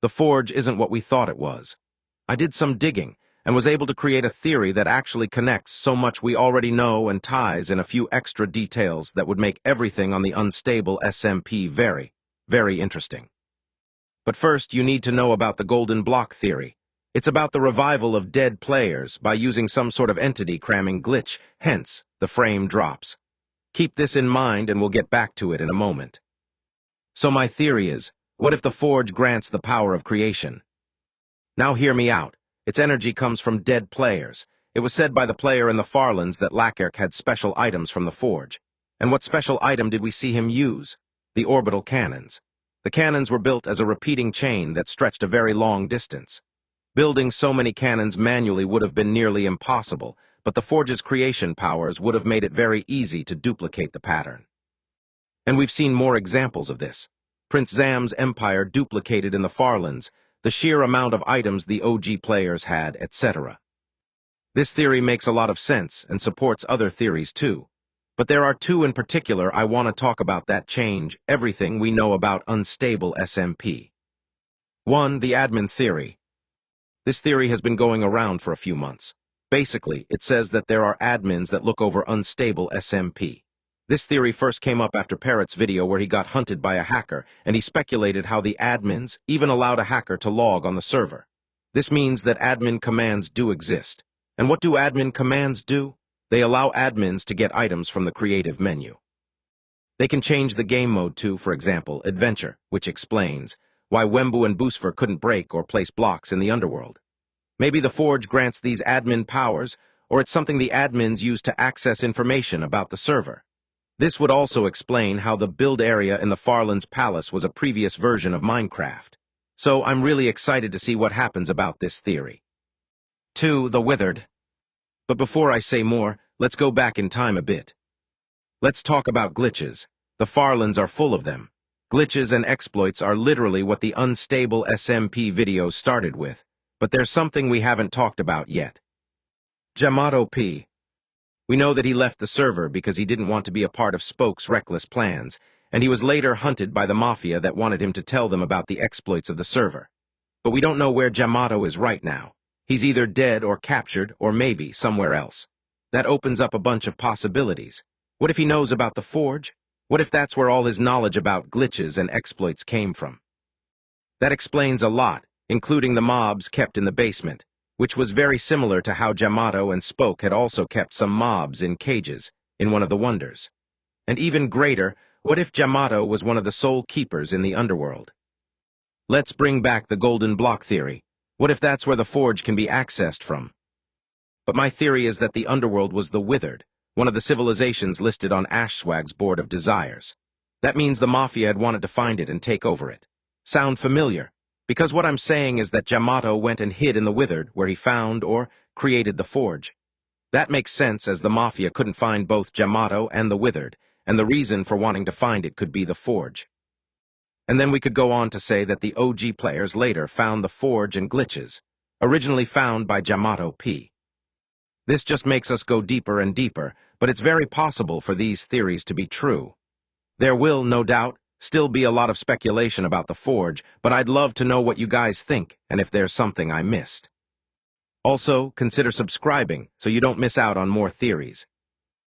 The forge isn't what we thought it was. I did some digging and was able to create a theory that actually connects so much we already know and ties in a few extra details that would make everything on the Unstable SMP very, very interesting. But first, you need to know about the golden block theory. It's about the revival of dead players by using some sort of entity cramming glitch, hence the frame drops. Keep this in mind and we'll get back to it in a moment. So my theory is, what if the forge grants the power of creation? Now hear me out. Its energy comes from dead players. It was said by the player in the Farlands that Lacerk had special items from the forge. And what special item did we see him use? The orbital cannons. The cannons were built as a repeating chain that stretched a very long distance. Building so many cannons manually would have been nearly impossible, but the forge's creation powers would have made it very easy to duplicate the pattern. And we've seen more examples of this. Prince Zam's empire duplicated in the Farlands, the sheer amount of items the OG players had, etc. This theory makes a lot of sense and supports other theories too. But there are two in particular I want to talk about that change everything we know about Unstable SMP. 1. The admin theory. This theory has been going around for a few months. Basically, it says that there are admins that look over Unstable SMP. This theory first came up after Parrot's video where he got hunted by a hacker, and he speculated how the admins even allowed a hacker to log on the server. This means that admin commands do exist. And what do admin commands do? They allow admins to get items from the creative menu. They can change the game mode to, for example, Adventure, which explains why Wemmbu and Boosfer couldn't break or place blocks in the underworld. Maybe the forge grants these admin powers, or it's something the admins use to access information about the server. This would also explain how the build area in the Farlands Palace was a previous version of Minecraft. So I'm really excited to see what happens about this theory. 2. The Withered. But before I say more, let's go back in time a bit. Let's talk about glitches. The Farlands are full of them. Glitches and exploits are literally what the Unstable SMP video started with, but there's something we haven't talked about yet. JamatoP. We know that he left the server because he didn't want to be a part of Spoke's reckless plans, and he was later hunted by the Mafia that wanted him to tell them about the exploits of the server. But we don't know where Jamato is right now. He's either dead or captured or maybe somewhere else. That opens up a bunch of possibilities. What if he knows about the forge? What if that's where all his knowledge about glitches and exploits came from? That explains a lot, including the mobs kept in the basement, which was very similar to how Jamato and Spoke had also kept some mobs in cages in one of the wonders. And even greater, what if Jamato was one of the sole keepers in the underworld? Let's bring back the golden block theory. What if that's where the forge can be accessed from? But my theory is that the underworld was the Withered, one of the civilizations listed on Ashswag's Board of Desires. That means the Mafia had wanted to find it and take over it. Sound familiar? Because what I'm saying is that Jamato went and hid in the Withered where he found or created the forge. That makes sense as the Mafia couldn't find both Jamato and the Withered, and the reason for wanting to find it could be the forge. And then we could go on to say that the OG players later found the forge and glitches, originally found by JamatoP. This just makes us go deeper and deeper, but it's very possible for these theories to be true. There will, no doubt, still be a lot of speculation about the forge, but I'd love to know what you guys think and if there's something I missed. Also, consider subscribing so you don't miss out on more theories.